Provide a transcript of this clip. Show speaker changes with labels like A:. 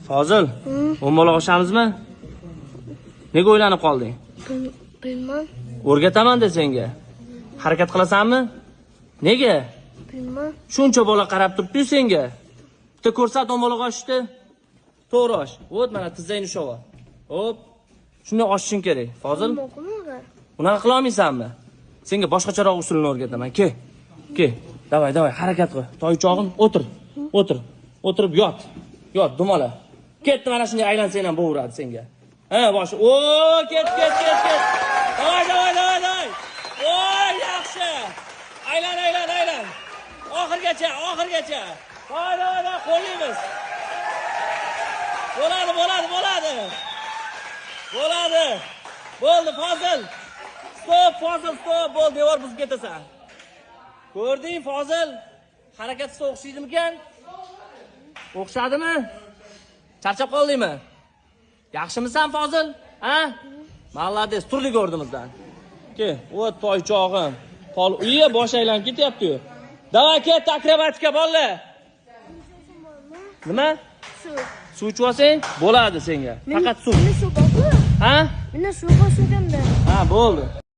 A: Fozil, o'mbaloq oshamizmi? Nega o'ylanib qolding?
B: Bilmem.
A: O'rgataman de senga. Harakat qilasanmi? Nega?
B: Bilmem.
A: Shuncha bola qarab turibdi senga. Bitta ko'rsat o'mbaloq oshishni. To'g'ri osh. O't mana tizzang ushova. Hop. Shunday oshishing kerak. Fozil. Unaqa qila olmaysanmi? Senga boshqacharoq usulni o'rgataman. Ke. Davay, harakat qil. Toychog'im, o'tir. O'tirib yot. Yot, dumala. Ketdi, mana shunday aylansang ham bo'veradi senga. Ha, bosh. O, ket. Davay. Voy, yaxshi. Aylan. Oxirgacha. Davay, qo'llaymiz. Bo'ladi. Bo'ldi, Fozil. Stop. Bo'ldi, devor buzib ketasan. Ko'rding, Fozil? Harakatga o'xshaydimikan? O'xshadimi? Charchab qoldingmi? Yaxshimisan, Fozil? Ha? Malades, turdik o'rnimizdan. Ke, o't toychog'im. Uyiga bosh aylanib ketyapti-yu. Davay, ket, akrobatika bolalar. Nima? Suv ichib olsang, bo'ladi senga. Faqat suv.
B: Meni suv bormi?
A: Ha?
B: Meni suv borsa-da.
A: Ha, bo'ldi.